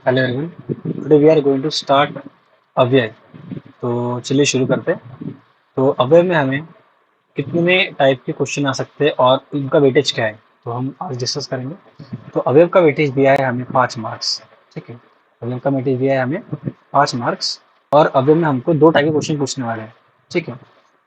Hello everyone, today we are going to start अव्यय। तो चलिए शुरू करते हैं। तो अव्यय में हमें कितने टाइप के क्वेश्चन आ सकते हैं और उनका वेटेज क्या है, तो हम आज डिस्कस करेंगे। तो अवयव का वेटेज दिया है हमें 5 मार्क्स। ठीक है, अवयव का वेटेज दिया है हमें 5 मार्क्स। और अवयव में हमको दो टाइप के क्वेश्चन पूछने वाले हैं। ठीक है,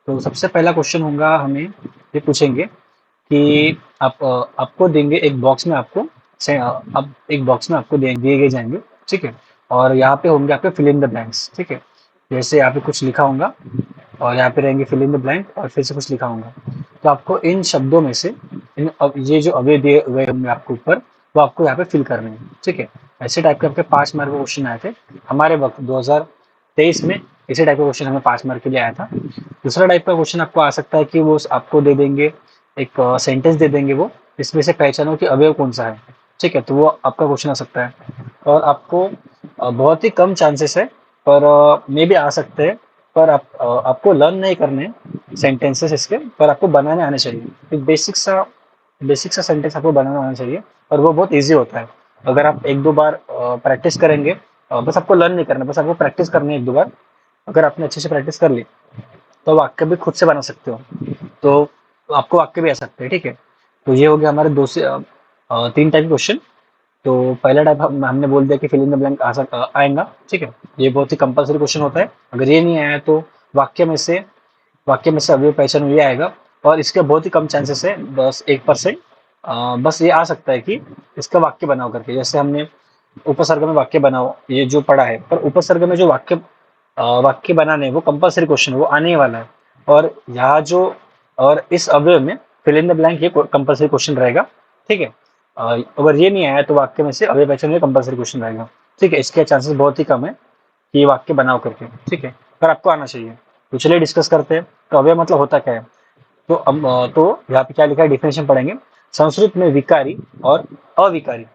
तो सबसे पहला क्वेश्चन होगा, हमें ये पूछेंगे कि आपको देंगे एक बॉक्स में, आपको अब एक बॉक्स में आपको दिए गए जाएंगे। ठीक है, और यहाँ पे होंगे आपके फिल इन द ब्लैंक्स। ठीक है, जैसे यहाँ पे कुछ लिखा होगा और यहाँ पे रहेंगे फिल इन द ब्लैंक और फिर से कुछ लिखा होगा। तो आपको इन शब्दों में से ये जो अवयव दिए हुए होंगे आपको ऊपर, वो आपको यहाँ पे फिल करने हैं। ठीक है, ऐसे टाइप के आपके 5 मार्क के क्वेश्चन आए थे हमारे वक्त 2023 में। इसी टाइप का क्वेश्चन हमें 5 मार्क के लिए आया था। दूसरा टाइप का क्वेश्चन आपको आ सकता है कि वो आपको दे देंगे एक सेंटेंस दे देंगे, वो इसमें से पहचानो कि अवयव कौन सा है। ठीक है, तो वो आपका क्वेश्चन आ सकता है। और आपको बहुत ही कम चांसेस है, पर मे भी आ सकते हैं। पर आपको लर्न नहीं करने सेंटेंसेस इसके, पर आपको बनाने आने चाहिए। एक बेसिक सा सेंटेंस आपको बनाना आना चाहिए, और वो बहुत इजी होता है। अगर आप एक दो बार प्रैक्टिस करेंगे, बस आपको लर्न नहीं करना, बस आपको प्रैक्टिस करनी है एक दो बार। अगर आपने अच्छे से प्रैक्टिस कर ली तो वाक्य भी खुद से बना सकते हो। तो आपको वाक्य भी आ सकते हैं। ठीक है, तो ये हो गया हमारे 3 टाइप के क्वेश्चन। तो पहला टाइप हमने बोल दिया कि फिल इन द ब्लैंक आएगा। ठीक है, ये बहुत ही कंपलसरी क्वेश्चन होता है। अगर ये नहीं आया तो वाक्य में से वाक्य में से अवयव पहचान ये आएगा। और इसके बहुत ही कम चांसेस है, बस 1%। बस ये आ सकता है कि इसका वाक्य बनाओ करके, जैसे हमने उपसर्ग में वाक्य बनाओ ये जो पढ़ा है। पर उपसर्ग में जो वाक्य बनाने वो कंपलसरी क्वेश्चन वो आने ही वाला है। और यहाँ जो और इस अवयव में फिल इन द ब्लैंक ये कंपलसरी क्वेश्चन रहेगा। ठीक है, अगर ये नहीं आया तो वाक्य में से अवयव पहचान ये कंपलसरी क्वेश्चन रहेगा। ठीक है, इसके चांसेस बहुत ही कम है कि ये वाक्य बनाओ करके। ठीक है, पर आपको आना चाहिए। तो चलिए डिस्कस करते हैं। तो अवयव मतलब होता क्या है। तो तो यहाँ पे क्या लिखा है, डिफिनेशन पढ़ेंगे। संस्कृत में विकारी और अविकारी,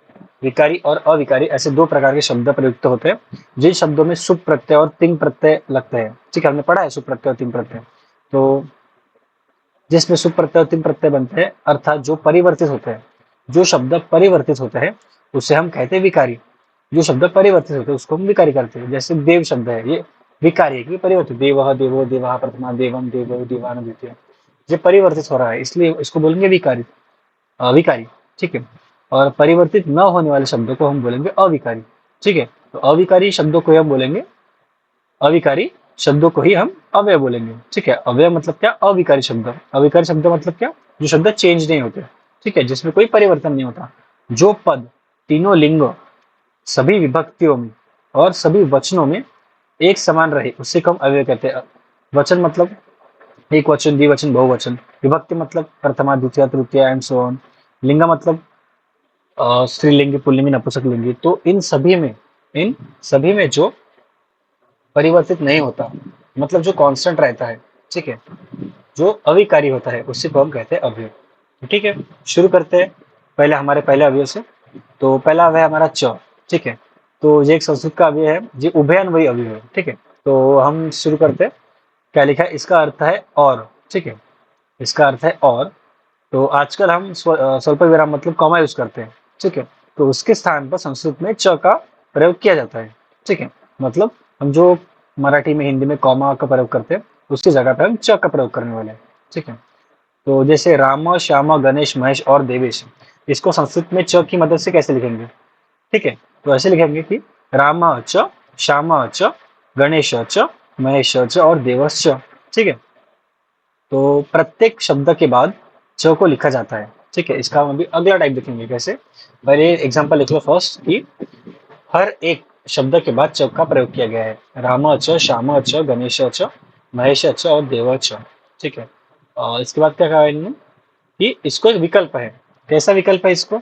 विकारी और अविकारी ऐसे दो प्रकार के शब्द प्रयुक्त होते हैं, जिन शब्दों में सुप प्रत्यय और तिंग प्रत्यय लगते हैं। ठीक है, हमने पढ़ा है सुप प्रत्यय और तिंग प्रत्यय। तो जिसमें सुप प्रत्यय और तिंग प्रत्यय बनते हैं, अर्थात जो परिवर्तित होते हैं, जो शब्द परिवर्तित होते हैं उसे हम कहते हैं विकारी। जो शब्द परिवर्तित होते हैं उसको हम विकारी करते हैं। जैसे देव शब्द है, ये विकारी है कि परिवर्तित, देवः देवो देवः प्रथमा, देवम देवो देवान द्वितीय। ये परिवर्तित हो रहा है, इसलिए इसको बोलेंगे विकारी। विकारी। ठीक है, और परिवर्तित न होने वाले शब्दों को हम बोलेंगे अविकारी। ठीक है, तो अविकारी शब्दों को हम बोलेंगे अविकारी शब्दों को ही हम अव्यय बोलेंगे। ठीक है, अव्यय मतलब क्या, अविकारी शब्द। अविकारी शब्द मतलब क्या, जो शब्द चेंज नहीं होते। ठीक है, जिसमें कोई परिवर्तन नहीं होता। जो पद तीनों लिंग, सभी विभक्तियों में और सभी वचनों में एक समान रहे उसे हम अव्यय कहते हैं। वचन मतलब एक वचन, द्विवचन, बहुवचन। विभक्ति मतलब प्रथमा, द्वितीय, तृतीय एंड सो ऑन। लिंग मतलब स्त्रीलिंगी, पुल्लिंगी, नपुंसकलिंगी। तो इन सभी में जो परिवर्तित नहीं होता, मतलब जो कांस्टेंट रहता है। ठीक है, जो अविकारी होता है उसी को हम कहते हैं अवयव। तो ठीक है, शुरू करते हैं पहले हमारे पहले अवयव से। तो पहला अवयव हमारा च। ठीक है, तो ये एक संस्कृत का अवयव है, ये उभयन्वयी अवयव है। ठीक है, तो हम शुरू करते हैं। क्या लिखा है, इसका अर्थ है और। ठीक है, इसका अर्थ है और। तो आजकल हम स्वल्प विराम मतलब कॉमा यूज करते हैं। ठीक है, तो उसके स्थान पर संस्कृत में च का प्रयोग किया जाता है। ठीक है, मतलब हम जो मराठी में, हिंदी में कॉमा का प्रयोग करते हैं, उसकी जगह पर हम च का प्रयोग करने वाले हैं। ठीक है, तो जैसे राम, श्याम, गणेश, महेश और देवेश, इसको संस्कृत में च की मदद से कैसे लिखेंगे। ठीक है, तो ऐसे लिखेंगे कि राम च, श्याम च, गणेश च, महेश च और देवश च। ठीक है, तो प्रत्येक शब्द के बाद च को लिखा जाता है। ठीक है, इसका हम अभी अगला टाइप देखेंगे कैसे। पहले एग्जांपल लिख लो फर्स्ट कि हर एक शब्द के बाद च का प्रयोग किया गया है। राम च, श्याम च, गणेश च, महेश च और देव च। ठीक है, और इसके बाद क्या कहा इन्होंने कि इसको एक विकल्प है। कैसा विकल्प है, इसको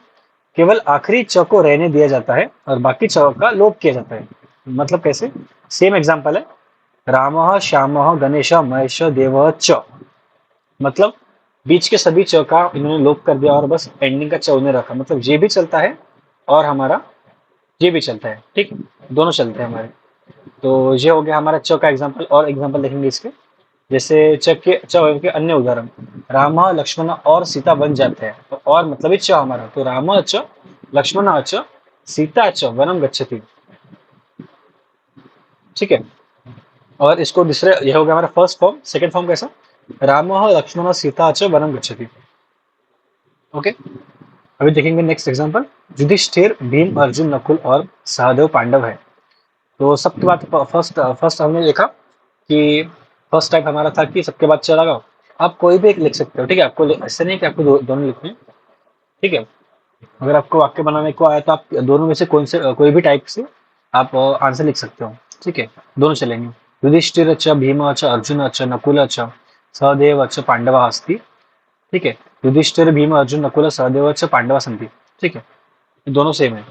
केवल आखिरी च को रहने दिया जाता है और बाकी च का लोप किया जाता है। मतलब कैसे, सेम एग्जांपल है, राम, श्याम, गणेश, महेश, देव च। मतलब बीच के सभी च का इन्होंने लोप कर दिया और बस एंडिंग का च उन्हें रखा। मतलब ये भी चलता है और हमारा ये भी चलता है। ठीक, दोनों चलते हैं हमारे। तो ये हो गया हमारा च का एग्जांपल। और एग्जांपल देखेंगे इसके, जैसे च के अन्य उदाहरण, राम, लक्ष्मण और सीता बन जाते हैं। तो और मतलब ही च हमारा, तो राम च, लक्ष्मण च, सीता च वनम गच्छति। ठीक है। और इसको दूसरे, यह हो गया हमारा फर्स्ट फॉर्म। सेकंड फॉर्म कैसा, रामः लक्ष्मणः सीता च वनं गच्छति। ओके, अभी देखेंगे नेक्स्ट एग्जांपल। युधिष्ठिर, भीम, अर्जुन, नकुल और सहदेव पांडव है। तो सबके बाद फर्स्ट फर्स्ट हमने देखा कि फर्स्ट टाइप हमारा था कि सबके बाद चला लगाओ। आप कोई भी एक लिख सकते हो, ठीक है। आपको ऐसे नहीं कि आपको दोनों लिखने हैं, ठीक है। अगर आपको वाक्य बनाने को आया तो आप दोनों में से कोई भी टाइप से आप आंसर लिख सकते हो, ठीक है। दोनों चलेंगे। युधिष्ठिर च भीम च अर्जुन च नकुल च सहदेव च पांडव अस्ति, ठीक है। युधिष्ठिर, भीम, अर्जुन, नकुल, सहदेव च पांडव सन्ति, ठीक है। ये दोनों सेम है।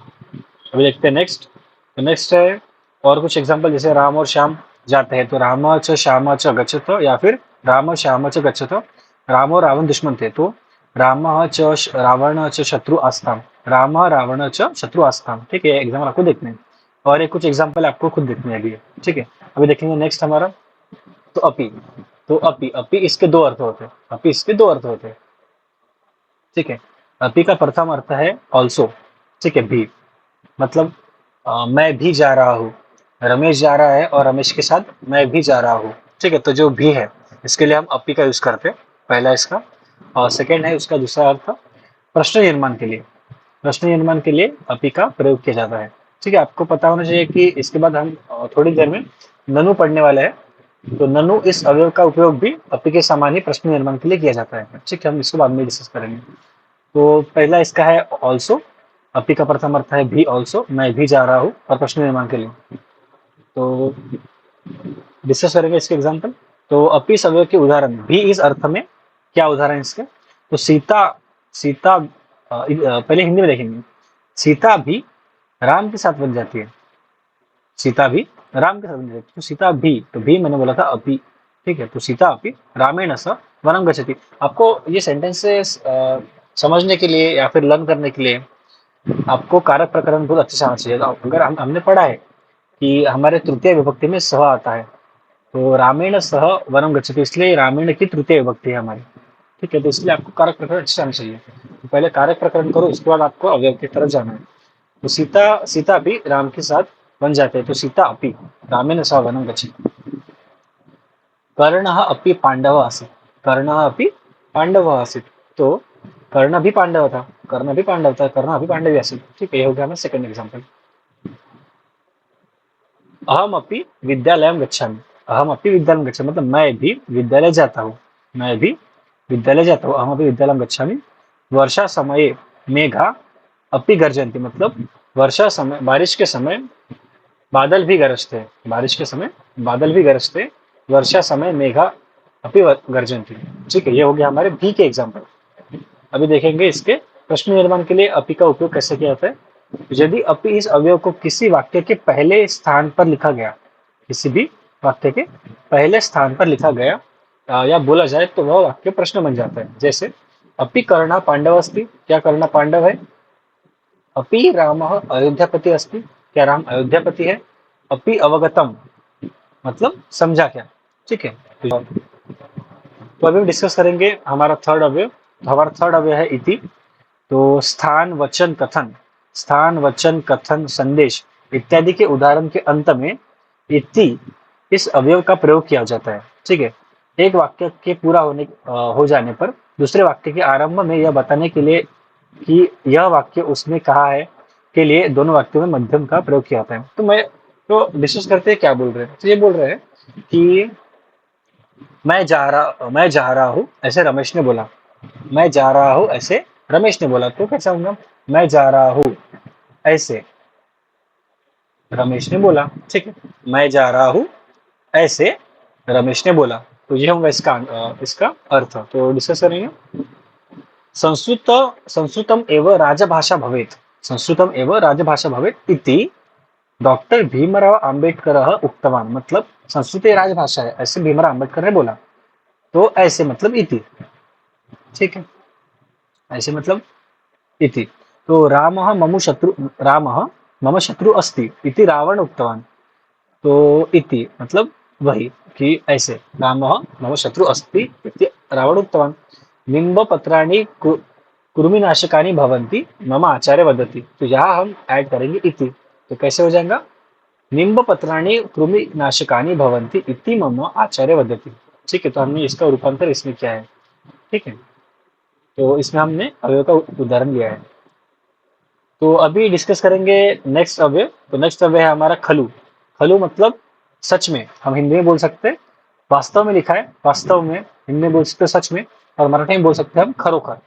अभी देखते हैं नेक्स्ट। तो नेक्स्ट है और कुछ एग्जांपल, जैसे राम और श्याम जाते हैं तो राम च श्याम च गच्छत, या फिर राम श्याम च गच्छत। राम और रावण दुश्मन थे तो राम च रावण च शत्रु आस्ताम, राम रावण च शत्रु आस्ताम, ठीक है। एग्जाम्पल आपको देखने हैं और ये कुछ एग्जाम्पल आपको खुद देखने हैं अभी, ठीक है। अभी देखेंगे नेक्स्ट हमारा। तो अपी, तो अपी अपी इसके दो अर्थ होते हैं, अपी इसके दो अर्थ होते हैं, ठीक है। अपी का प्रथम अर्थ है ऑल्सो, ठीक है, भी। मतलब मैं भी जा रहा हूँ, रमेश जा रहा है और रमेश के साथ मैं भी जा रहा हूँ, ठीक है। तो जो भी है इसके लिए हम अपी का यूज करते हैं, पहला इसका। और सेकेंड है उसका दूसरा अर्थ प्रश्न निर्माण के लिए, प्रश्न निर्माण के लिए अपी का प्रयोग किया जाता है, ठीक है। आपको पता होना चाहिए कि इसके बाद हम थोड़ी देर में ननु पढ़ने वाले हैं। तो ननु इस अवयव का उपयोग भी अपी के समान ही प्रश्न निर्माण के लिए किया जाता है, ठीक है। हम इसको बाद में डिस्कस करेंगे। तो पहला इसका है ऑल्सो, अपी का प्रथम अर्थ है भी ऑल्सो, मैं भी जा रहा हूँ और प्रश्न निर्माण के लिए। तो डिस्कस करेंगे इसके एग्जाम्पल। तो अपी अवयव के उदाहरण भी इस अर्थ में, क्या उदाहरण इसके। तो सीता, सीता पहले हिंदी में देखेंगे। सीता भी राम के साथ बन जाती है, सीता भी राम के साथ बन जाती है। तो सीता भी, तो भी मैंने बोला था अपी, ठीक है। तो सीता अपी रामेण स वनम गच्छति। आपको ये सेंटेंसेस समझने के लिए या फिर लर्न करने के लिए आपको कारक प्रकरण बहुत अच्छे से आना चाहिए। अगर हमने पढ़ा है कि हमारे तृतीय विभक्ति में सह आता है, तो रामेण सह वनम गच्छति, इसलिए रामेण की तृतीय विभक्ति है हमारी, ठीक है। तो इसलिए आपको कारक प्रकरण अच्छे से आना चाहिए। तो पहले कारक प्रकरण करो, उसके बाद आपको अवयव की तरफ जाना है। तो सीता, सीता भी राम के साथ बन जाते हैं, तो सीता अपी रामेण सह वनम गच्छति। कर्ण अपि पांडव आसीत्, कर्ण अपि पांडव आसीत्। तो कर्ण भी पांडव था, कर्ण भी पांडव था, कर्ण अभी पांडव आसीत्, ठीक है। ये हो गया हमारा सेकंड एग्जांपल। अहम अपि विद्यालयम गच्छामि, अहम अपि विद्यालयम गच्छामि मतलब मैं भी विद्यालय जाता हूँ, मैं भी विद्यालय जाता हूँ। अहम अपि विद्यालयम गच्छामि। वर्षा समये मेघा अपि गर्जन्ति, मतलब वर्षा समय, बारिश के समय बादल भी गरजते हैं, बारिश के समय बादल भी गरजते हैं। वर्षा समय मेघा अपि गर्जन्ति, ठीक है। ये हो गया हमारे भी के एग्जाम्पल। अभी देखेंगे इसके प्रश्न निर्माण के लिए अपि का उपयोग कैसे किया जाता है। यदि अपि इस अवयव को किसी वाक्य के पहले स्थान पर लिखा गया, किसी भी वाक्य के पहले स्थान पर लिखा गया या बोला जाए तो वह वाक्य प्रश्न बन जाता है। जैसे अपि कर्णा पांडव अस्ति, क्या कर्णा पांडव है। अपि रामः अयोध्यापति अस्ति, क्या राम अयोध्यापति है। अपि अवगतम, मतलब समझा क्या, ठीक है। तो अभी हम डिस्कस करेंगे हमारा थर्ड अवयव। तो हमारा थर्ड अवयव है इति। तो स्थान, वचन, कथन, स्थान, वचन, कथन, संदेश इत्यादि के उदाहरण के अंत में इति इस अवयव का प्रयोग किया जाता है, ठीक है। एक वाक्य के पूरा हो जाने पर दूसरे वाक्य के आरंभ में यह बताने के लिए कि यह वाक्य उसने कहा है के लिए दोनों वाक्यों में मध्यम का प्रयोग किया जाता है। तो डिस्कस करते हैं क्या बोल रहे हैं। तो ये बोल रहे हैं कि मैं जा रहा हूँ ऐसे रमेश ने बोला, मैं जा रहा हूँ ऐसे रमेश ने बोला। तो कैसा होगा, मैं जा रहा हूँ ऐसे रमेश ने बोला, ठीक है। मैं जा रहा हूँ ऐसे रमेश ने बोला। तो ये होगा इसका अर्थ। तो डिस्कस करेंगे। संस्कृत संस्कृतम एव राजभाषा भवेत्, संस्कृतम एव राजभाषा भवेत् इति डॉक्टर भीमराव अंबेडकर उक्तवान, मतलब संस्कृत राजभाषा है ऐसे भीमराव अंबेडकर ने बोला। तो ऐसे मतलब इति, ठीक है, ऐसे मतलब इति। तो रामः मम शत्रु अस्ति इति रावण उक्तवान। तो इति मतलब वही कि ऐसे रामः मम शत्रु अस्ति इति रावण उक्तवान। निम्बपत्राणि कृमिनाशकानि भवन्ति मम आचार्य वदति। तो यहाँ हम ऐड करेंगे इति। तो कैसे हो जाएगा, निम्ब पत्राणि कृमिनाशकानि भवन्ति इति मम आचार्य वदति। ठीक है, तो हमने इसका रूपांतर इसमें किया है। ठीक है, तो इसमें हमने अवयव का उदाहरण लिया है। तो अभी डिस्कस करेंगे नेक्स्ट अवयव। तो नेक्स्ट अवयव है हमारा खलु। खलु मतलब सच में, हम हिंदी में बोल सकते हैं, वास्तव में लिखा है, वास्तव में हिंदी में बोल सकते हैं सच में, और मराठी में बोल सकते हैं हम खरोखर।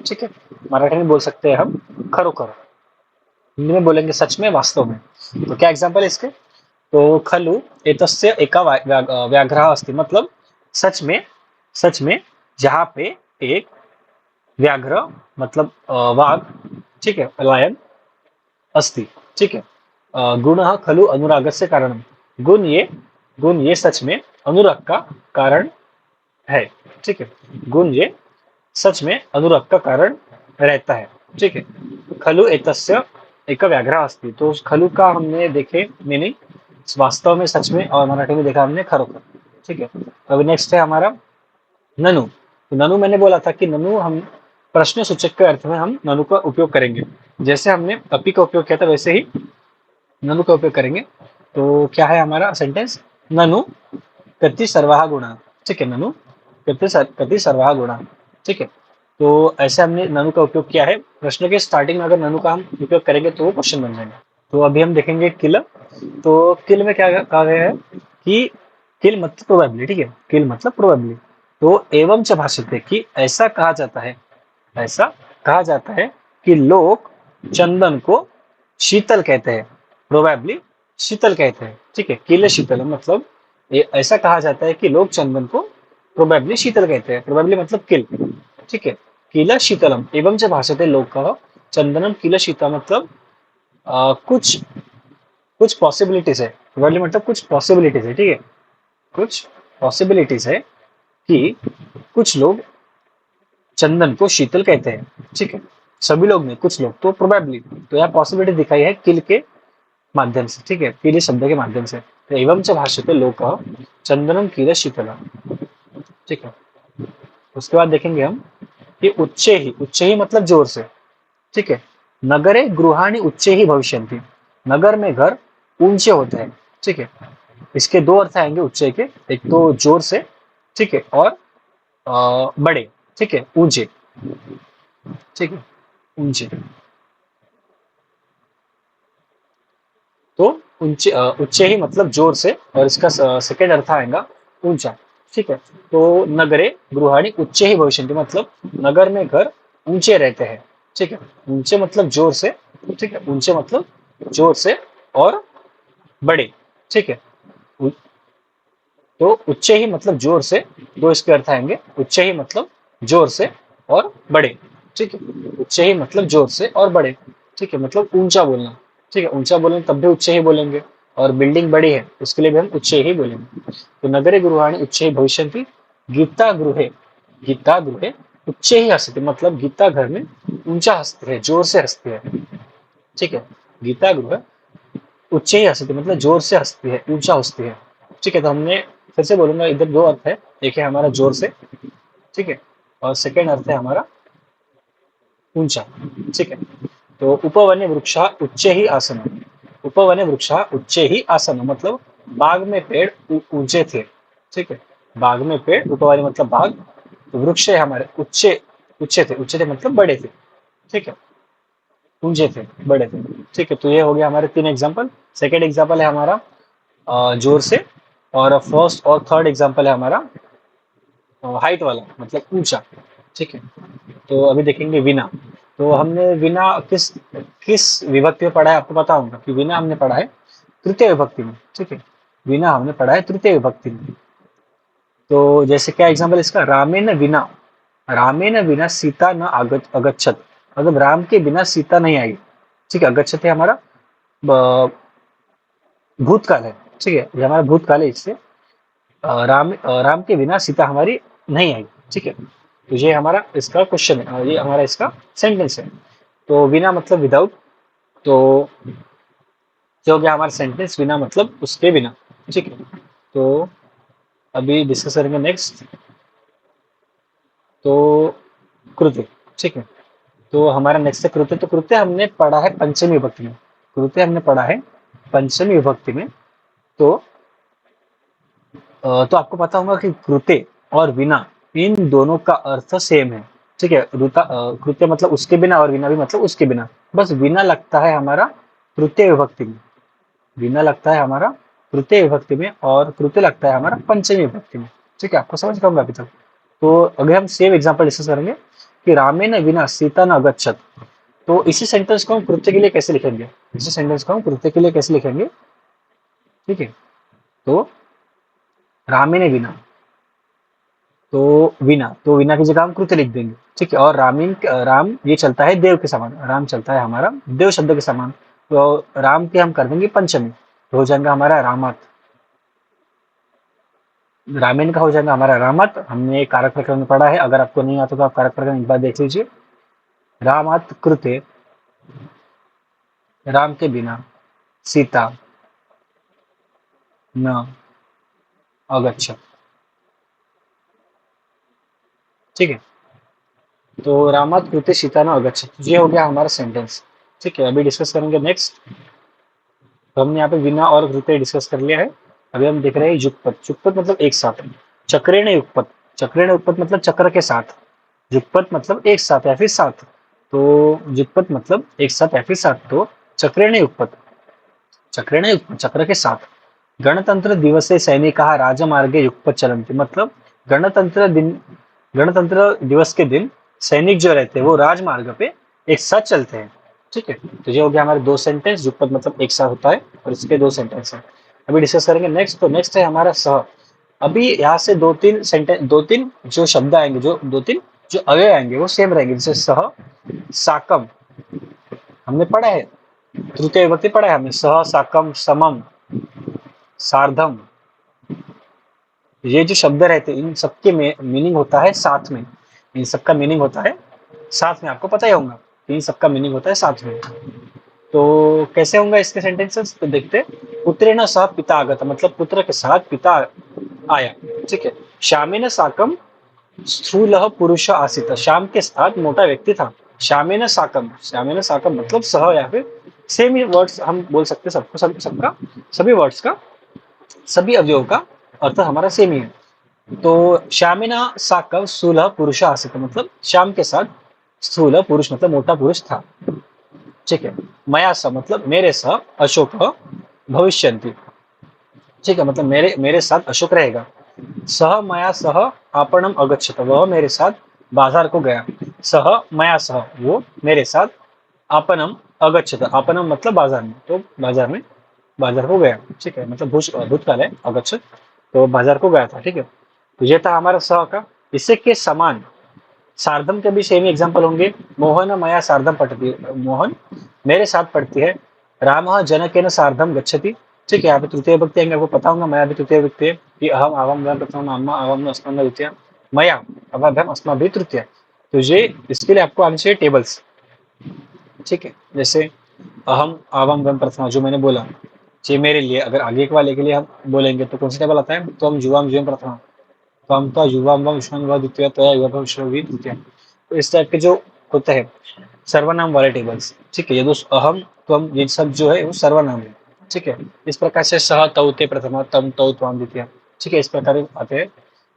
ठीक है, मराठी में बोल सकते हैं हम खरोखर, हिंदी में बोलेंगे सच में, वास्तव में। तो क्या एग्जाम्पल है इसके? तो खलु एतस्य एका व्याघ्रः अस्ति, मतलब सच में, सच में जहाँ पे एक व्याघ्र मतलब वाघ, ठीक है, लायन अस्ति। ठीक है, गुणः खलु अनुरागस्य कारणम, गुण ये, गुण ये सच में अनुराग का कारण है। ठीक है, गुण ये सच में अनुराग का कारण रहता है। ठीक है, खलु एतस्य एक व्याघ्र अस्ति, तो उस खलु का हमने देखे मीनिंग वास्तव में, सच में, और मराठी में देखा हमने खरोखर। ठीक है, अभी नेक्स्ट है हमारा ननु। तो ननु मैंने बोला था कि ननु हम प्रश्न सूचक के अर्थ में हम ननु का उपयोग करेंगे। जैसे हमने अपी का उपयोग किया था वैसे ही ननु का उपयोग करेंगे। तो क्या है हमारा सेंटेंस? ननु कति सर्वाः गुणा। ठीक है, ननु कति सर्वाः गुणा। ठीक है, तो ऐसे हमने ननु का उपयोग किया है। प्रश्न के स्टार्टिंग में अगर ननु का हम उपयोग करेंगे तो वो क्वेश्चन बन जाएंगे। तो अभी हम देखेंगे किल। तो किल में क्या कहा गया है कि किल मतलब प्रोबेबली। ठीक है, किल मतलब प्रोबेबली। तो एवं च भाषते कि ऐसा कहा जाता है, ऐसा कहा जाता है कि लोग चंदन को शीतल कहते हैं, प्रोबेबली शीतल कहते हैं। ठीक है, किल शीतल मतलब ऐसा कहा जाता है कि लोग चंदन को प्रोबेबली शीतल कहते हैं। प्रोबेबली मतलब किल। ठीक है, किल शीतलम एवं च भाषते लोग चंदनम किल शीतल मतलब कुछ कुछ पॉसिबिलिटीज है। प्रोबेबली मतलब कुछ पॉसिबिलिटीज है। ठीक है, कुछ पॉसिबिलिटीज है कि कुछ लोग चंदन को शीतल कहते हैं। ठीक है, सभी लोग नहीं, कुछ लोग, तो प्रोबेबली, तो यहाँ पॉसिबिलिटी दिखाई है किल के माध्यम से। ठीक है, किल शब्द के माध्यम से। तो एवं च भाष्यते लोक चंदनम किल शीतल। ठीक है, उसके बाद देखेंगे हम कि उच्चे ही मतलब जोर से। ठीक है, नगरे गृहाणि उच्चे ही भविष्यन्ति, नगर में घर ऊंचे होते हैं। ठीक है, इसके दो अर्थ आएंगे उच्चे के, एक तो जोर से, ठीक है, और बड़े। ठीक है, ऊंचे। ठीक है, ऊंचे। तो उच्चे ही मतलब जोर से, और इसका सेकेंड अर्थ आएगा ऊंचा। ठीक है, तो नगरे गृहाणि उच्चे ही भविष्यन्ति मतलब नगर में घर ऊंचे रहते हैं। ठीक है, ऊंचे मतलब जोर से। ठीक है, ऊंचे मतलब जोर से और बड़े। ठीक है, तो उच्चे ही मतलब जोर से, दो इसके अर्थ आएंगे। उच्चे ही मतलब जोर से और बड़े। ठीक है, उच्चे ही मतलब जोर से और बड़े। ठीक है, मतलब ऊंचा बोलना। ठीक है, ऊंचा बोलेंगे तब भी उच्चे ही बोलेंगे, और बिल्डिंग बड़ी है उसके लिए भी हम उच्चे ही बोलेंगे। तो नगरे गृहाणि उच्चे ही भविष्यन्ति गीता गृहे, गीता गृहे उच्चे ही हंसते मतलब गीता घर में ऊंचा हंसते हैं, जोर से हंसते हैं। ठीक है, गीता गृह उच्च ही हंसती मतलब जोर से हंसती है, ऊंचा हंसती है। ठीक है, तो हमने फिर से बोलूंगा, इधर दो अर्थ है, एक है हमारा जोर से, ठीक है, और सेकेंड अर्थ है हमारा ऊंचा। ठीक है, तो उपवने वृक्षा उच्च ही आसन, उपवने वृक्षा उच्च ही आसन मतलब बाग में पेड़ ऊंचे थे। ठीक है, बाग में पेड़, उपवने मतलब बाग, तो वृक्ष है हमारे उच्चे, उच्चे थे मतलब बड़े थे। ठीक है, ऊंचे थे, बड़े थे। ठीक है, तो ये हो गया हमारे तीन एग्जाम्पल। सेकेंड एग्जाम्पल है हमारा जोर से, और फर्स्ट और थर्ड एग्जाम्पल है हमारा हाइट वाला मतलब ऊंचा। ठीक है, तो अभी देखेंगे विना। तो हमने विना किस किस विभक्ति में पढ़ा है आपको पता होगा कि विना हमने पढ़ा है तृतीय विभक्ति में। ठीक है, विना हमने पढ़ा है तृतीय विभक्ति में। तो जैसे क्या एग्जाम्पल इसका, रामेन विना, रामेन विना सीता न अगच्छत मतलब राम के बिना सीता नहीं आई। ठीक है, अगच्छत है हमारा भूतकाल है। ठीक है, ये हमारा भूतकाल है, इससे राम के बिना सीता हमारी नहीं आई। ठीक है, तो ये हमारा इसका क्वेश्चन है, और ये हमारा इसका सेंटेंस है। तो बिना मतलब विदाउट, तो जो हो गया हमारा सेंटेंस, बिना मतलब उसके बिना। ठीक है, तो अभी डिस्कस करेंगे नेक्स्ट। तो कृत्य। ठीक है, तो हमारा नेक्स्ट है कृत्य। तो कृत्य हमने पढ़ा है पंचमी विभक्ति में, कृत्य हमने पढ़ा है पंचमी विभक्ति में, तो तो आपको पता होगा कि कृत्य और बिना इन दोनों का अर्थ सेम है। ठीक है, कृत्य मतलब उसके बिना और बिना भी मतलब उसके बिना। बस बिना लगता है हमारा तृतीय विभक्ति में, बिना लगता है हमारा तृतीय विभक्ति में और कृत्य लगता है हमारा पंचमी विभक्ति में। ठीक है, आपको समझ पाऊंगा अभी तक? तो अगर हम सेम एग्जांपल डिस्कस करेंगे कि रामेण विना सीता न अगच्छत, तो इसी सेंटेंस को हम कृत्य के लिए कैसे लिखेंगे? इसी सेंटेंस को हम कृत्य के लिए कैसे लिखेंगे? ठीक है, तो रामेण विना, तो विना की जगह हम कृत्य लिख देंगे। ठीक है, और राम ये चलता है देव के समान, राम चलता है हमारा देव शब्द के समान, तो राम के हम कर देंगे पंचमी, तो हो जाएगा हमारा रामत। रामेण का हो जाएगा हमारा रामत। हमने कारक प्रकरण में पढ़ा है, अगर आपको नहीं आता तो आप कारक प्रकरण एक बार देख लीजिए। रामत कृते, राम के बिना सीता न अगच्छत। ठीक है, तो रामत कृते सीता न अगच्छत, ये हो गया हमारा सेंटेंस। ठीक है, अभी डिस्कस करेंगे नेक्स्ट। तो हमने यहाँ पे बिना और कृत्य डिस्कस कर लिया है। अभी हम देख रहे हैं युगपत। युगपत मतलब एक साथ। चक्रेण युगपत, चक्रेण युगपत मतलब चक्र के साथ, युगपत मतलब एक साथ या फिर साथ, तो युगपत मतलब एक साथ या फिर साथ, तो चक्रेण युगपत, चक्रेण युगपत चक्र के साथ। गणतंत्र दिवसे सैनिकाः राजमार्गे युगपत चलन्ति, मतलब गणतंत्र दिन, गणतंत्र दिवस के दिन सैनिक जो रहते हैं वो राजमार्ग पे एक साथ चलते हैं। ठीक है, तो ये हो गया हमारे दो सेंटेंस। युगपत मतलब एक साथ होता है और इसके दो सेंटेंस हैं। अभी डिस्कस करेंगे नेक्स्ट। तो नेक्स्ट है हमारा सह। अभी यहाँ से दो तीन सेंटेंस, दो तीन जो शब्द आएंगे, जो दो तीन जो अव्यय आएंगे वो सेम रहेंगे, जैसे सह, साकम, हमने पढ़ा है, तृतीय विभक्ति पढ़ा है हमने, सह, साकम, समम, सार्धम, ये जो शब्द रहते हैं इन सबके मीनिंग होता है साथ में, इन सबका मीनिंग होता है साथ में, आपको पता ही होगा इन सबका मीनिंग होता है साथ में। तो कैसे होंगे इसके सेंटेंसेस, तो देखते। पुत्रेण सह पिता आगत, मतलब पुत्र के साथ पिता आया। ठीक है, श्यामेन साकम स्थूल पुरुष आसित, श्याम के साथ मोटा व्यक्ति था। श्यामेन साकम, श्यामेन साकम मतलब सह या फिर सेम ही वर्ड्स हम बोल सकते हैं, सबको सबका सभी वर्ड्स का, सभी अवयवों का अर्थ हमारा सेम ही है। तो श्यामिना साकम स्थूल पुरुष आसित, मतलब श्याम के साथ स्थूल पुरुष मतलब मोटा पुरुष था। ठीक है, मया स मतलब मेरे साथ अशोक भविष्यन्ति। ठीक है, मतलब मेरे साथ अशोक रहेगा। सह मया सह आपणम अगच्छत, वह मेरे साथ बाजार को गया। सह मया सह, वो मेरे साथ आपणम अगच्छत, आपणम मतलब बाजार में, तो बाजार में, बाजार को गया। ठीक है, मतलब भूतकाल है अगच्छत, तो बाजार को गया था। ठीक है, तो ये था हमारा सह का। इससे के समान सार्धम के भी सेम एग्जाम्पल होंगे। मोहन मया सार्धम पठती, मोहन मेरे साथ पढ़ती है। राम जनकेन सार्धम गच्छति। ठीक है, यहाँ पे तृतीय विभक्ति आएंगे, आपको पता होगा मया भी तृतीय विभक्ति है कि अहम आवाम वयम प्रथम अम्मा आवाम अस्मन् द्वितीय मया अवाभ्याम अस्माभिः तृतीय। तो ये इसके लिए आपको आने चाहिए टेबल्स। ठीक है, जैसे अहम आवाम वयम प्रथम जो मैंने बोला, ये मेरे लिए, अगर आगे के वाले के लिए हम बोलेंगे तो कौन सा टेबल आता है, तो हम युवाम जुवम प्रथम, तो हम तो युवाम वम विष्णु व द्वितीय तया युवा विष्णु तृतीय। तो इस टाइप के जो होते हैं सर्वनाम वाले टेबल्स। ठीक है, ये दो अहम त्वम ये सब जो है वो सर्वनाम है। ठीक है, इस प्रकार से सह तौ ते प्रथमा, तम तौ त्वाम द्वितीय। ठीक है, इस प्रकार आते हैं।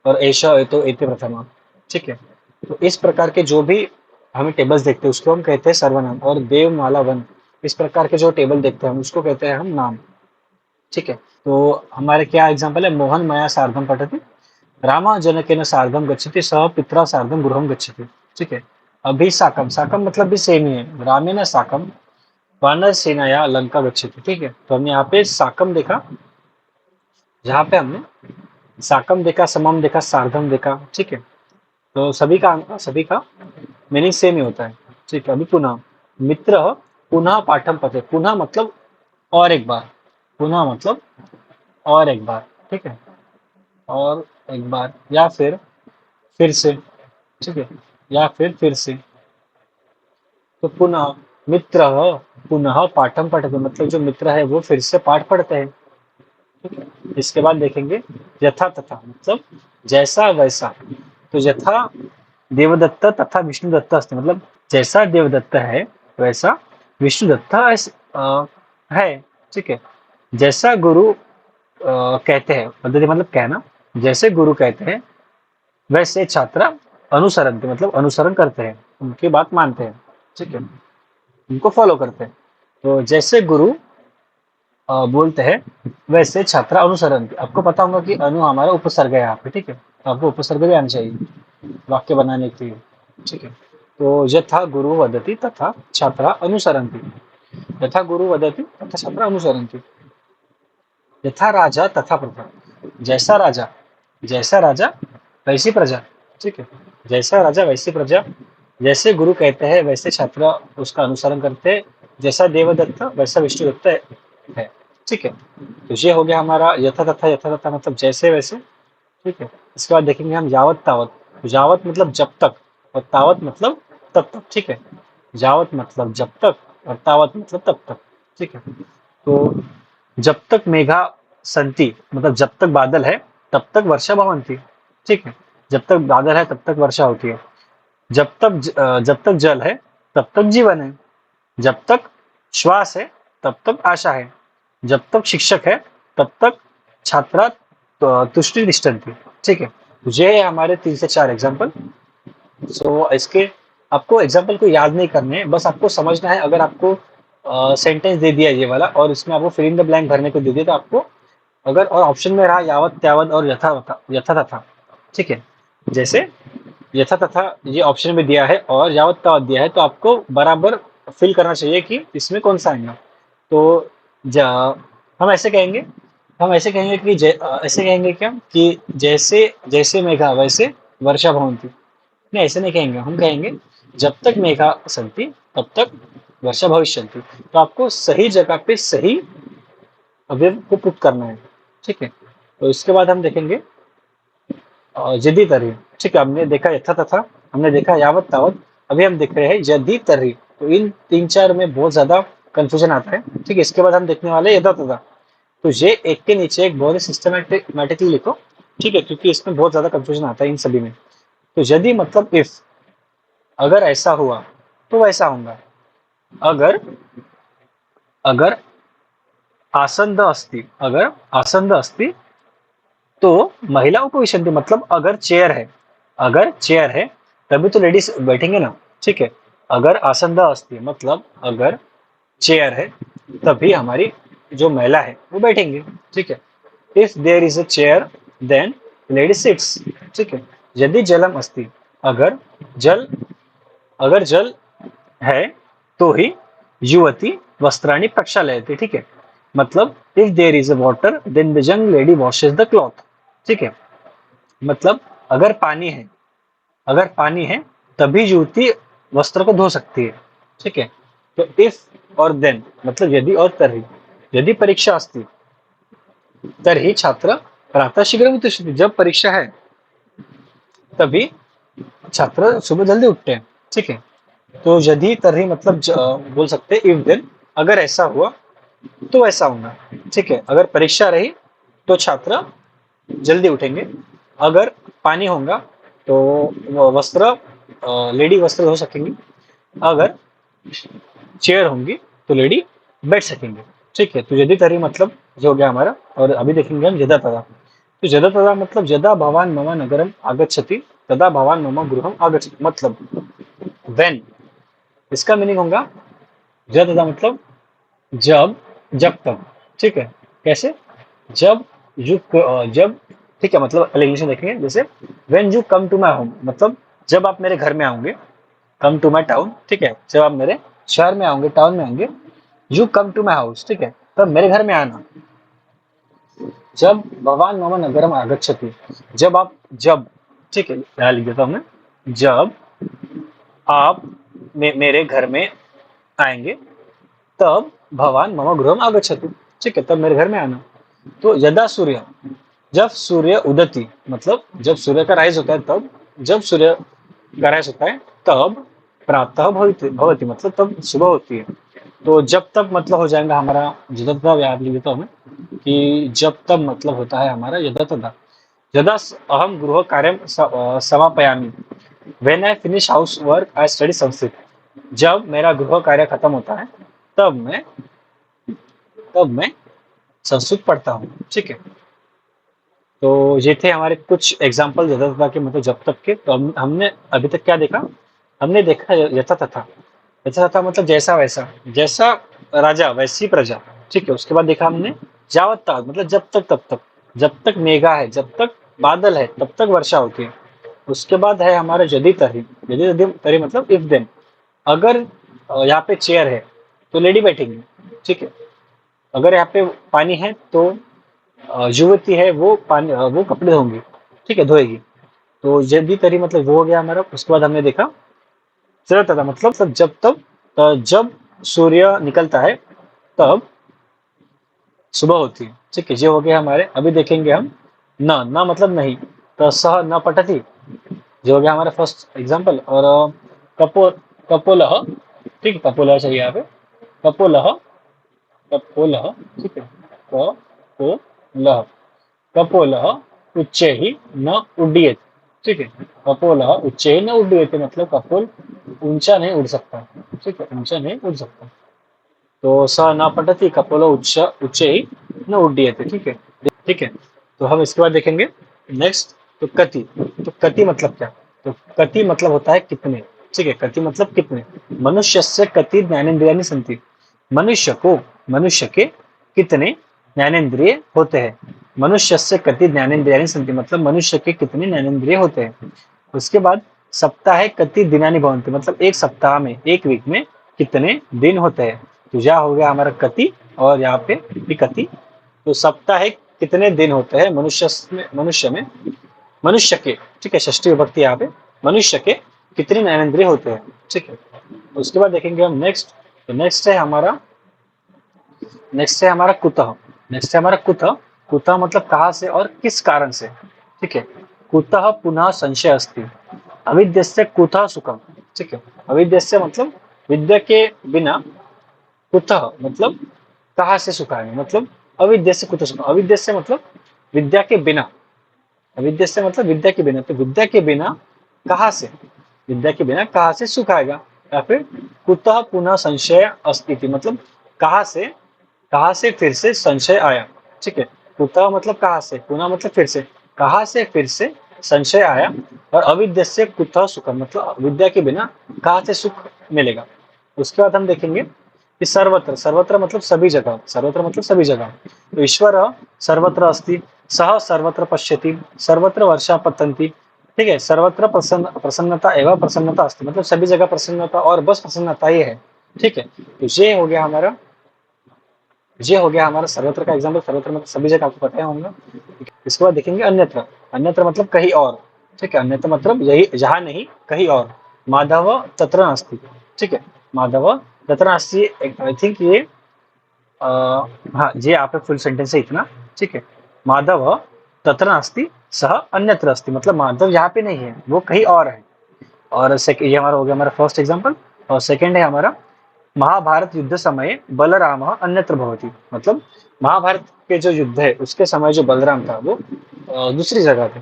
और ऐशा एतो एते प्रथमा। ठीक है, तो इस प्रकार के जो भी हमें टेबल्स देखते हैं उसको हम कहते हैं सर्वनाम। और देव माला वन, इस प्रकार के जो टेबल देखते हैं हम उसको कहते हैं हम नाम। ठीक है, तो हमारे क्या एग्जाम्पल है, मोहन मया सार्धम पठति, रामा जनकेन सार्धम गच्छति, सह पित्रा सार्धम गृहम गच्छति। ठीक है, अभी साकम, साकम मतलब भी सेम ही है, रामेन साकम वानर सेनाया लंका गच्छति। ठीक है, तो हमने यहाँ पे साकम देखा, जहाँ पे हमने साकम देखा, समम देखा, सार्धम देखा। ठीक है, तो सभी का मीनिंग सेम ही होता है। ठीक है, अभी पुनः मित्र पुनः पाठम पठे, पुनः मतलब और एक बार, पुनः मतलब और एक बार। ठीक है, और एक बार या फिर से। ठीक है, या फिर से। तो पुनः मित्र पुनः पाठम पठते, मतलब जो मित्र है वो फिर से पाठ पढ़ते हैं। ठीक है, इसके बाद देखेंगे यथा तथा, मतलब जैसा वैसा। तो यथा देवदत्त तथा विष्णुदत्त अस्ति, मतलब जैसा देवदत्त है वैसा विष्णुदत्त है। ठीक है, जैसा गुरु कहते हैं, पद्धति मतलब कहना, जैसे गुरु कहते हैं वैसे छात्र अनुसरन्ति मतलब अनुसरण करते हैं, उनकी बात मानते हैं, ठीक है, उनको फॉलो करते हैं। तो जैसे गुरु बोलते हैं वैसे छात्र अनुसरण। आपको पता होगा कि अनु हमारा उपसर्ग है यहाँ पे, ठीक है, तो आपको उपसर्ग भी आना चाहिए वाक्य बनाने के लिए, ठीक है। तो यथा गुरु वदति तथा छात्रा अनुसरन्ति, यथा गुरु वदति तथा छात्रा अनुसरन्ति, यथा राजा तथा प्रजा, जैसा राजा, जैसा राजा वैसी प्रजा, ठीक है, जैसा राजा वैसी प्रजा, जैसे गुरु कहते हैं वैसे छात्र उसका अनुसरण करते हैं, जैसा देवदत्त वैसा विष्णुदत्त है, ठीक है। तो ये हो गया हमारा यथा तथा मतलब जैसे वैसे, ठीक है। इसके बाद देखेंगे हम यावत तावत, तो यावत मतलब जब तक और तावत मतलब तब तक, ठीक है, यावत मतलब जब तक और तावत मतलब तब तक, ठीक है। तो जब तक मेघा संति मतलब जब तक बादल है तब तक वर्षा भवंती, ठीक है, जब तक बादल है तब तक वर्षा होती है, जब तक जल है तब तक जीवन है, जब तक श्वास है तब तक आशा है, जब तक शिक्षक है तब तक छात्रा तुष्टि तिष्ठन्ति, ठीक है। तो ये है हमारे 3 से 4 एग्जाम्पल। सो इसके आपको एग्जाम्पल को याद नहीं करने हैं, बस आपको समझना है। अगर आपको सेंटेंस दे दिया ये वाला और इसमें आपको फिल इन द ब्लैंक भरने को दे दिया, तो आपको अगर और ऑप्शन में रहा यावत त्यावत और यथा तथा, ठीक है, जैसे यथा तथा ये ऑप्शन में दिया है और यावत तावत दिया है, तो आपको बराबर फिल करना चाहिए कि इसमें कौन सा आएगा। तो हम ऐसे कहेंगे, कि ऐसे कहेंगे क्या कि जैसे जैसे मेघा वैसे वर्षा भवंती, नहीं ऐसे नहीं कहेंगे, हम कहेंगे जब तक मेघा सन्ति तब तक वर्षा भविष्यन्ति। तो आपको सही जगह पे सही अवयव को पुट करना है, ठीक है। तो इसके बाद हम देखेंगे यदि तर्हि, ठीक है, हमने देखा यथा तथा, हमने देखा यावत तावत, अभी हम देख रहे हैं यदि तर्हि। तो इन 3-4 में बहुत ज्यादा कंफ्यूजन आता है, ठीक है। इसके बाद हम देखने वाले यथा तथा। तो ये एक के नीचे एक बहुत ही सिस्टमैटिकली लिखो, ठीक है, क्योंकि इसमें बहुत ज्यादा कंफ्यूजन आता है इन सभी में। तो यदि मतलब इफ, अगर ऐसा हुआ तो वैसा होगा, अगर अगर आसंद अस्ति, अगर आसंद अस्ति तो महिला उपविशन्ति मतलब अगर चेयर है, अगर चेयर है तभी तो लेडीज बैठेंगे ना, ठीक है। अगर आसंद अस्ति मतलब अगर चेयर है तभी हमारी जो महिला है वो बैठेंगे, ठीक है। If there is a chair then lady sits, ठीक है। यदि जलम अस्ति, अगर जल, अगर जल है तो ही युवती वस्त्राणी प्रक्षालयति, ठीक है। मतलब if there is a water then the young lady washes the cloth, ठीक है। मतलब अगर पानी है, अगर पानी है तभी युवती वस्त्र को धो सकती है, ठीक है। तो इफ और देन मतलब यदि और तर्हि, यदि परीक्षा अस्ति तर्हि छात्र प्रातः शीघ्र उत्तिष्ठति, जब परीक्षा है तभी छात्र सुबह जल्दी उठते हैं, ठीक है। तो यदि तर्हि मतलब बोल सकते हैं इफ देन, अगर ऐसा हुआ तो ऐसा होगा, ठीक है। अगर परीक्षा रही तो छात्र जल्दी उठेंगे, अगर पानी होगा तो वस्त्र, लेडी वस्त्र धो सकेंगी, अगर चेयर होंगी तो लेडी बैठ सकेंगे, ठीक है। तो यदि तरी मतलब जो हो गया हमारा, और अभी देखेंगे हम यदा तदा। तो यदा तदा मतलब यदा भवान मम नगरम आगच्छति तदा भवान मम गृहम आगच्छति, मतलब व्हेन, इसका मीनिंग होगा यदा तदा मतलब जब, जब तक, ठीक है। कैसे, जब जब, ठीक है, मतलब पहले इंग्लिश में देखेंगे, जैसे when you come to my home मतलब जब आप मेरे घर में आओगे, कम टू माई टाउन, ठीक है, जब आप मेरे शहर में आओगे, टाउन में आओगे, you come to my house, ठीक है, तब मेरे घर में आना। जब भगवान मम नगरम आगच्छति, जब आप, जब, ठीक है, यहाँ लिख देता हूँ मैं, जब आप मेरे घर में आएंगे तब भगवान मम गृहम आगच्छति, ठीक है, तब मेरे घर में आना। तो यदा सूर्य, जब सूर्य उदति मतलब जब सूर्य का राइज होता है तब, जब सूर्य का राइज होता है तब प्रातः भवति मतलब तब सुबह होती है। तो जब तक मतलब हो जाएगा हमारा यदा तदा, याद लिख देता हूँ मैं कि जब तक मतलब होता है हमारा यदा तदा। यदा अहम गृह कार्यम समापयामि, when I finish house work I study Sanskrit, जब मेरा गृह कार्य खत्म होता है तब मैं, तब मैं संस्कृत पढ़ता हूँ। ठीक है, तो ये थे हमारे कुछ एग्जाम्पल यथा के, मतलब जब तक के। तो हमने अभी तक क्या देखा? हमने देखा यथा तथा। यथा तथा मतलब जैसा वैसा, जैसा राजा वैसी प्रजा। ठीक है, उसके बाद देखा हमने जावत तात, मतलब जब तक तब तक, जब तक मेघा है, जब तक बादल है तब तक वर्षा होती है। उसके बाद है हमारा यदि तरी। यदि तरी मतलब इफ देन, अगर यहाँ पे चेयर है तो लेडी बैठेगी। ठीक है, अगर यहाँ पे पानी है तो युवती है वो पानी वो कपड़े धोंगी। ठीक है, धोएगी। तो यदि तरी मतलब वो हो गया हमारा। उसके बाद हमने देखा चरतता मतलब जब तब, जब सूर्य निकलता है तब सुबह होती है। ठीक है, ये हो गया हमारे। अभी देखेंगे हम न। न मतलब नहीं, तो सह न पठती, जो हो गया हमारा फर्स्ट एग्जाम्पल। और कपो कपोलह। ठीक है, कपोलह चाहिए यहाँ पे। कपोलह, कपोलह। ठीक है, कपोलह, कपोलः उच्चैः न उड्डयेत्। ठीक है, कपोलः उच्चैः न उड्डयेत् मतलब कपोल ऊंचा नहीं उड़ सकता। ठीक है, ऊंचा नहीं उड़ सकता। तो स न पठति कपोलो उच्चैः न उड्डयेत्। ठीक है। ठीक है, तो हम इसके बाद देखेंगे नेक्स्ट। तो कति। तो कति मतलब क्या? तो कति मतलब होता है कितने। ठीक है, कति मतलब कितने। मनुष्य से कति ज्ञानेन्द्रियाणि सन्ति। मनुष्य को, मनुष्य के कितने ज्ञानेन्द्रिय होते हैं। मनुष्य से कति ज्ञानेन्द्रियाणि सन्ति मतलब मनुष्य के कितने ज्ञानेन्द्रिय होते हैं। उसके बाद सप्ताहे कति दिनानि भवन्ति मतलब एक सप्ताह में, एक वीक में कितने दिन होते हैं। तो यह हो गया हमारा कति, और यहाँ पे भी कति। तो सप्ताह कितने दिन होते हैं मनुष्य में, मनुष्य के। ठीक है, षष्ठी विभक्ति यहाँ पे, मनुष्य के कितने ज्ञानेंद्रिय होते हैं। ठीक है, उसके बाद देखेंगे हम नेक्स्ट। तो नेक्स्ट है हमारा कुतः। नेक्स्ट है हमारा कुतः। कुतः मतलब कहाँ से और किस कारण से। ठीक है, कुतः पुनः संशय अस्ति अविद्यस्य कुतः सुखम। ठीक है, अविद्यस्य मतलब विद्या के बिना, कुतः मतलब कहाँ से सुख आएंगे, मतलब अविद्या से कुतः सुख। अविद्या से मतलब विद्या के बिना, अविद्या से मतलब विद्या के बिना। तो विद्या के बिना कहाँ से, विद्या के बिना कहाँ से सुख आएगा। या फिर कुतः पुनः संशय अस्तिति मतलब कहाँ से फिर से संशय आया। ठीक है, कुतः मतलब कहाँ से, पुनः मतलब फिर से, कहाँ से फिर से संशय आया। और अविद्या से कुतः सुख मतलब विद्या के बिना कहाँ से सुख मिलेगा। उसके बाद हम देखेंगे कि सर्वत्र। सर्वत्र मतलब सभी जगह, सर्वत्र मतलब सभी जगह। तो ईश्वर सर्वत्र अस्ति, सह सर्वत्र पश्यति, सर्वत्र वर्षा पतंती। ठीक है, सर्वत्र प्रसन्नता एवं प्रसन्नता अस्ति मतलब सभी जगह प्रसन्नता और बस प्रसन्नता ही है। ठीक है, तो ये हो गया हमारा सर्वत्र का एग्जाम्पल। सर्वत्र मतलब सभी जगह, आपको पता है होंगे। इसके बाद देखेंगे अन्यत्र। अन्यत्र मतलब कहीं और। ठीक है, अन्यत्र मतलब यही, जहाँ नहीं कहीं और। माधव तत्र नास्ति। ठीक है, माधव तत्र नास्ति, आई थिंक ये हाँ, ये आप फुल सेंटेंस है इतना। ठीक है, माधव तत्र नास्ति सह अन्यत्र अस्ति मतलब माधव यहाँ पे नहीं है, वो कहीं और है। और ये हमारा हो गया हमारा फर्स्ट एग्जाम्पल। और सेकंड है हमारा महाभारत युद्ध समय बलराम अन्यत्र भवति मतलब महाभारत के जो युद्ध है उसके समय जो बलराम था वो दूसरी जगह थे।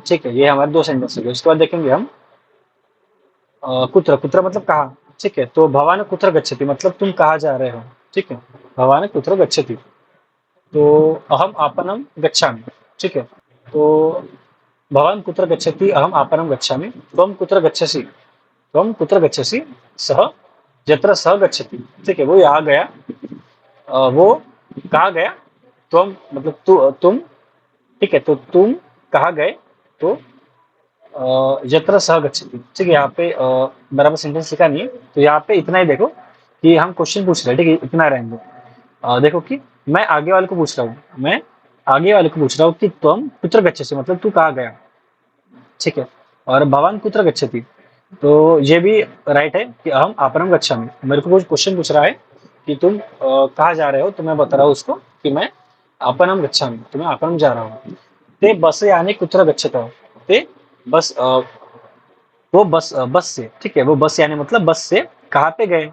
ठीक है, ये हमारे दो सेंटेंस हो गए। उसके बाद देखेंगे हम कुत्र। कुत्र मतलब कहाँ। ठीक है, तो भवान कुत्र गच्छति मतलब तुम कहाँ जा रहे हो। ठीक है, भवान कुत्र गच्छति, तो अहम आपनम गच्छामि। ठीक है, तो भवान कुत्र गच्छति अहम आपनम गच्छामि, त्वम कुत्र गच्छसि, त्वम कुत्र गच्छसि, सह यत्र सह गच्छति। ठीक है, वो यहाँ गया, वो कहाँ गया, तुम मतलब तुम। ठीक है, तो तुम कहाँ गए, तो यत्र सह गच्छति। ठीक है, यहाँ पे बराबर सेंटेंस लिखा नहीं है, तो यहाँ पे इतना ही देखो कि हम क्वेश्चन पूछ रहे हैं। ठीक है, इतना रहेंगे। देखो कि मैं आगे वाले को पूछ रहा हूँ, मैं आगे वाले को पूछ रहा हूँ कि तुम कुत्र गच्छसि मतलब तू कहाँ गया। ठीक है, और भवान कुत्र गच्छति, तो ये भी राइट है कि अहम आपनम गच्छामि। मेरे को कुछ क्वेश्चन पूछ रहा है कि तुम कहाँ जा रहे हो, तो मैं बता रहा हूँ उसको कि मैं आपनम गच्छामि, तो मैं आपनम जा रहा हूँ। ते बस यानी कुत्र गच्छतः, ते बस वो बस से। ठीक है, वो बस यानी मतलब बस से कहाँ पे गए,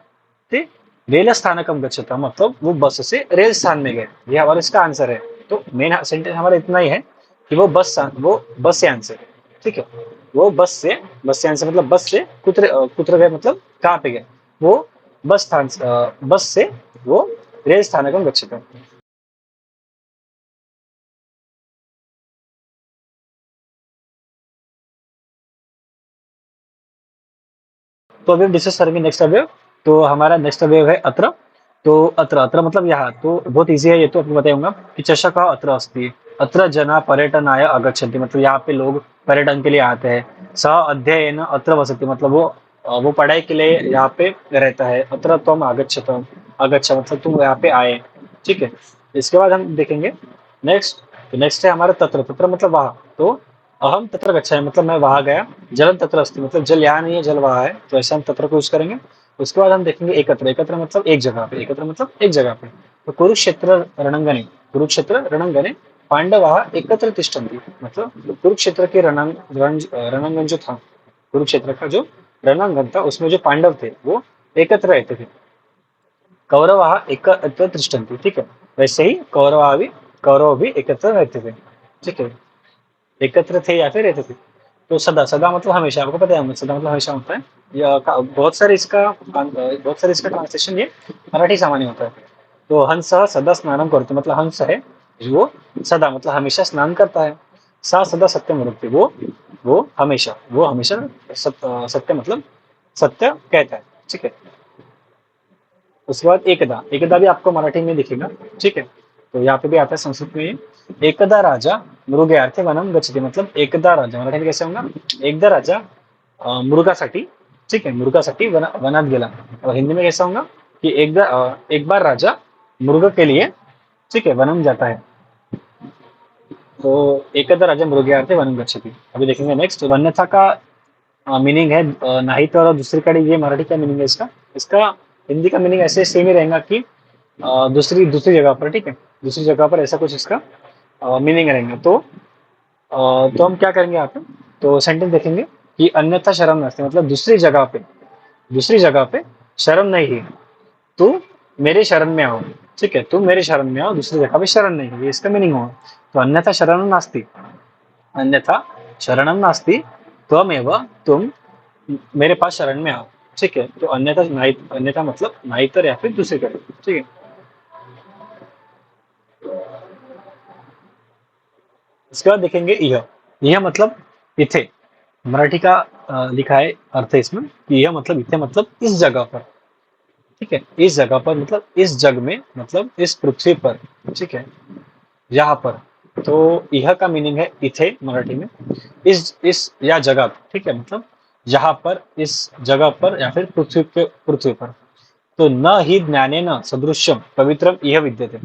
ते रेल स्थानकम गच्छतः मतलब वो बस से रेल स्थान में गए। ये हमारा इसका आंसर है। तो मेन सेंटेंस हमारा इतना ही है कि वो बस यान से। ठीक है, वो बस यान से मतलब बस से कुत्र गए मतलब कहाँ पे गए। वो बस से वो रेल स्थानकम गच्छतः। तो अभी हम डिस्कस करेंगे नेक्स्ट अवयव। तो हमारा नेक्स्ट अवयव है अत्र। तो अत्र अत्र मतलब यहाँ, तो बहुत इजी है ये, तो आपको बताऊंगा कि चषक अत्र अस्ति, अत्र जना पर्यटनाय आगच्छन्ति, मतलब यहाँ पे लोग पर्यटन के लिए आते हैं। सः अध्ययन अत्र वसति, मतलब वो पढ़ाई के लिए यहाँ पे रहता है। अत्र त्वम आगच्छत, आगच्छ मतलब तुम यहाँ पे आए, ठीक है। इसके बाद हम देखेंगे नेक्स्ट। तो नेक्स्ट है हमारा तत्र, तत्र मतलब वहाँ। तो अहम तत्र गच्छामि मतलब मैं वहां गया। जलम तत्र अस्ति मतलब जल यहाँ नहीं है, जल वहां है, तो ऐसे हम तत्र को यूज करेंगे। उसके बाद हम देखेंगे एकत्र, एकत्र मतलब एक जगह पे, एकत्र मतलब एक जगह पे। तो कुरुक्षेत्र रणंगने, कुरुक्षेत्र रणंगने पांडवाः एकत्र तिष्ठन्ति, मतलब कुरुक्षेत्र के रणांगन जो था, कुरुक्षेत्र का जो रणांगन था उसमें जो पांडव थे वो एकत्र रहते थे। कौरवाः एकत्र तिष्ठन्ति, ठीक है। वैसे ही कौरव भी एकत्र रहते थे, ठीक है। एकत्र थे या फिर रहते थे। तो सदा, सदा मतलब हमेशा, आपको पता है सदा मतलब हमेशा होता है। या बहुत सारे इसका ट्रांसलेशन ये मराठी सामान्य होता है। तो हंस सदा स्नानम करते, मतलब हंस है वो सदा मतलब हमेशा स्नान करता है। सा सदा सत्यम वदति, वो हमेशा सत्य मतलब सत्य कहता है, ठीक है। उसके बाद एकदा, एकदा भी आपको मराठी में दिखेगा, ठीक है। तो यहाँ पे भी आता है संस्कृत में ये। एकदा राजा मृगयार्थे वनम गच्छति, मतलब एकदा राजा मराठी में कैसे होगा, एकदा राजा मृगासाठी, ठीक है, मृगासाठी वनात गेला। और हिंदी में कैसा होगा कि एक बार राजा मृग के लिए, ठीक है, वनम जाता है। तो एकदा राजा मृगयार्थे वनम गच्छति। अभी देखेंगे नेक्स्ट वन्यथा का मीनिंग है नहीं, तो और दूसरी ये मराठी का मीनिंग है इसका। इसका हिंदी का मीनिंग ऐसे सेम ही रहेगा कि दूसरी दूसरी जगह पर, ठीक है, दूसरी जगह पर ऐसा कुछ इसका मीनिंग रहेगा। तो हम क्या करेंगे यहाँ पे, तो सेंटेंस देखेंगे कि अन्यथा शर्म नास्ति, मतलब दूसरी जगह पे शर्म नहीं है, तू मेरे शरण में आओ, ठीक है, तुम मेरे शरण में आओ, दूसरी जगह पे शरण नहीं है, ये इसका मीनिंग होगा। तो अन्यथा शरणम नास्ति, अन्यथा शरणम नास्ति त्वमेव, तुम मेरे पास शरण में आओ, ठीक है। तो अन्यथा नहीं, अन्यथा मतलब नहीं तर या फिर दूसरी तरफ, ठीक है। इसके बाद देखेंगे यह मतलब इथे, मराठी का लिखा है अर्थ है इसमें कि यह मतलब इथे मतलब इस जगह पर, ठीक है, इस जगह पर मतलब इस जग में, मतलब इस पृथ्वी पर, ठीक है, यहाँ पर। तो यह का मीनिंग है इथे मराठी में इस या जगह, ठीक है, मतलब यहाँ पर, इस जगह पर या फिर पृथ्वी पर। तो न ही ज्ञानेन सदृश्यम पवित्रम यह विद्यते,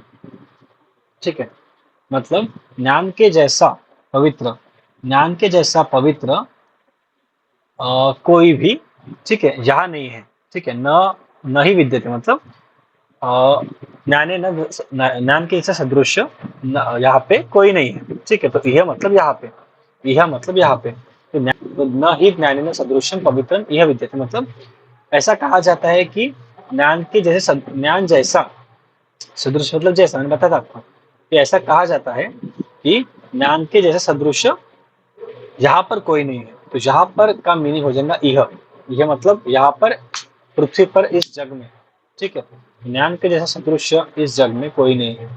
ठीक है, मतलब ज्ञान के जैसा पवित्र, ज्ञान के जैसा पवित्र कोई भी, ठीक है, यहाँ नहीं है, ठीक है। न ही विद्यते मतलब ज्ञाने न, ज्ञान के जैसा सदृश यहाँ पे कोई नहीं है, ठीक है। तो यह मतलब यहाँ पे, यह मतलब यहाँ पे। तो न ही ज्ञाने न सदृशम पवित्रम यह विद्यते, मतलब ऐसा कहा जाता है कि ज्ञान के जैसे, ज्ञान जैसा, सदृश मतलब जैसा, मैंने बताया था आपको कि ऐसा कहा जाता है कि ज्ञान के जैसे सदृश यहाँ पर कोई नहीं है। तो यहाँ पर का मीनिंग हो जाएगा यह मतलब यहाँ पर पृथ्वी पर इस जग में, ठीक है, ज्ञान के जैसा सदृश इस जग में कोई नहीं है।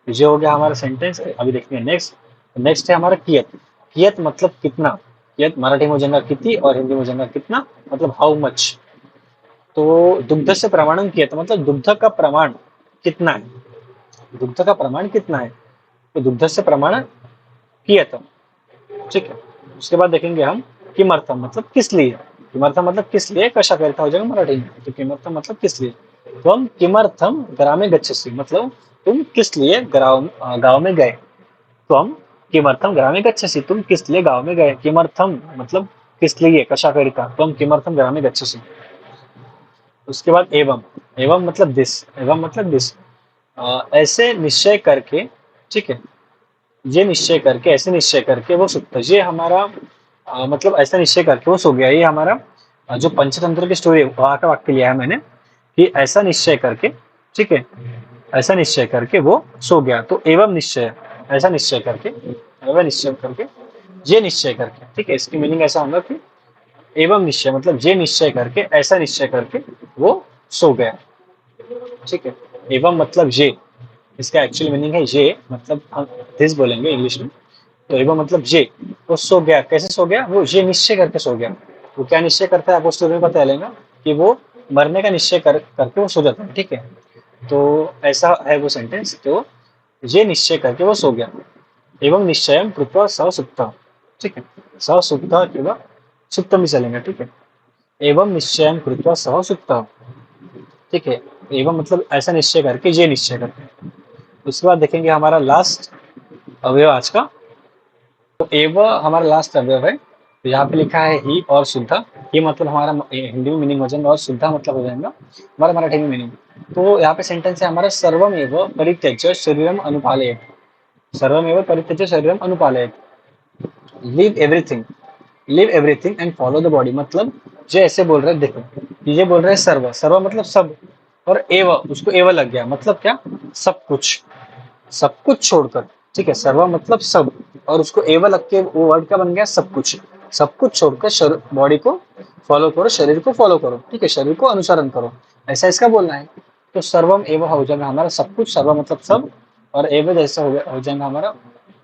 ये हो गया हमारा सेंटेंस। अभी देखेंगे नेक्स्ट। नेक्स्ट है हमारा कियत। कियत मतलब कितना, कियत मराठी में हो जाएगा किती और हिंदी में हो जाएगा कितना, मतलब हाउ मच। तो दुग्ध से प्रमाणन कियत मतलब दुग्ध का प्रमाण कितना है, दुग्ध का प्रमाण कितना है, तो दुग्ध से प्रमाण कियत, ठीक है। उसके बाद देखेंगे हम किमर्थम मतलब किस लिए, किमर्थम मतलब किस लिए, कशा करता हो जाएगा मराठी में। तो किमर्थम मतलब किस लिए, तो हम किमर्थम ग्रामे गच्छसि मतलब तुम किस लिए गाँव में गए। तो हम किमर्थम ग्रामे गच्छसि, तुम किस लिए गाँव में गए। किमर्थम मतलब किस लिए, कशा करिता, तो हम किमर्थम ग्रामे गच्छसि। उसके बाद एवं, एवं मतलब दिस, एवं मतलब दिस, ऐसे निश्चय करके, ठीक है, ये निश्चय करके, ऐसे निश्चय करके वो सुता, ये हमारा मतलब ऐसा निश्चय करके वो सो गया। ये हमारा जो पंचतंत्र की स्टोरी है वहाँ का वाक्य लिया है मैंने कि ऐसा निश्चय करके, ठीक है, ऐसा निश्चय करके वो सो गया। तो एवं निश्चय, ऐसा निश्चय करके, एवं निश्चय करके, ये निश्चय करके, ठीक है। इसकी मीनिंग ऐसा होगा कि एवं निश्चय मतलब ये निश्चय करके, ऐसा निश्चय करके वो सो गया, ठीक है। एवं मतलब ये, इसका एक्चुअल मीनिंग है ये, मतलब हम दिस बोलेंगे इंग्लिश में। तो एवं मतलब ये, वो सो गया, कैसे सो गया, वो ये निश्चय करके सो गया। वो क्या निश्चय करता है आपको स्टोरी में पता चलेगा। कि वो मरने का निश्चय करके वो सो जाता है, ठीक है। तो ऐसा है वो सेंटेंस, तो ये निश्चय करके वो सो गया। एवं निश्चयं कृत्वा स सुप्तः, ठीक है। स सुप्तः किंवा सुप्तम भी चलेंगे, ठीक है। एवं निश्चयं कृत्वा सः सुप्तः, ठीक है। एवं मतलब ऐसा निश्चय करके, ये निश्चय करके। उसके बाद देखेंगे हमारा लास्ट अवयव आज का। तो एव हमारा लास्ट अवयव है। तो यहाँ पे लिखा है ही और शुद्धा। ये मतलब हमारा हिंदी में मीनिंग हो जाएगा, और शुद्धा मतलब हो जाएगा हमारा मराठी में मीनिंग। तो यहाँ पे सेंटेंस है हमारा, सर्वमेव परित्यज्य शरीरम अनुपालयेत्। सर्वमेव परित्यज्य शरीरम अनुपालयेत्। Leave everything, leave everything and follow the body. मतलब जो ऐसे बोल रहे हैं, देखो ये बोल रहे हैं सर्व, सर्व मतलब सब, और एव उसको एव लग गया, मतलब क्या, सब कुछ, सब कुछ छोड़कर, ठीक है। सर्व मतलब सब, और उसको एव लग के वो वर्ड क्या बन गया, सब कुछ। सब कुछ छोड़कर बॉडी को फॉलो करो, शरीर को फॉलो करो, ठीक है, शरीर को अनुसरण करो, ऐसा इसका बोलना है। तो सर्वम एव हो जाएगा हमारा सब कुछ, सर्व मतलब सब, और एव जैसा हो जाएगा हमारा,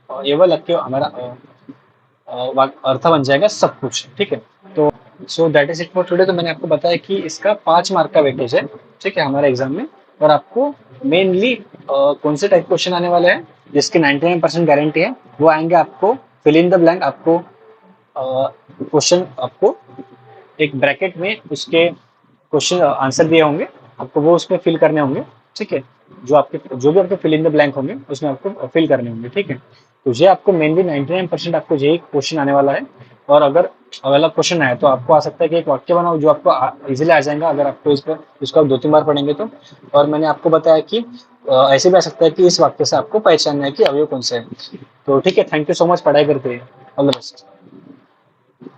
एव लग के हमारा अर्थ बन जाएगा सब कुछ, ठीक है। तो so that is it for today. तो मैंने आपको बताया कि इसका 5 मार्क का वेटेज है, ठीक है, हमारे एग्जाम में। और आपको मेनली कौन से टाइप क्वेश्चन आने वाले हैं जिसकी 99% गारंटी है, वो आएंगे आपको फिल इन द ब्लैंक। आपको क्वेश्चन आपको एक ब्रैकेट में उसके क्वेश्चन आंसर दिए होंगे, आपको वो उसमें फिल करने होंगे, ठीक है। जो भी आपके फिल इन द ब्लैंक होंगे उसमें आपको फिल करने होंगे, ठीक है। तो ये आपको मेनली 99% आपको यही क्वेश्चन आने वाला है। और अगर अगला क्वेश्चन आए तो आपको आ सकता है कि एक वाक्य बनाओ जो आपको इजीली आ जाएगा, अगर आपको इस पर इसको आप 2-3 बार पढ़ेंगे तो। और मैंने आपको बताया कि ऐसे भी आ सकता है कि इस वाक्य से आपको पहचानना है कि अवयव कौन सा है। तो ठीक है, थैंक यू सो मच, पढ़ाई करते हैं, ऑल द बेस्ट।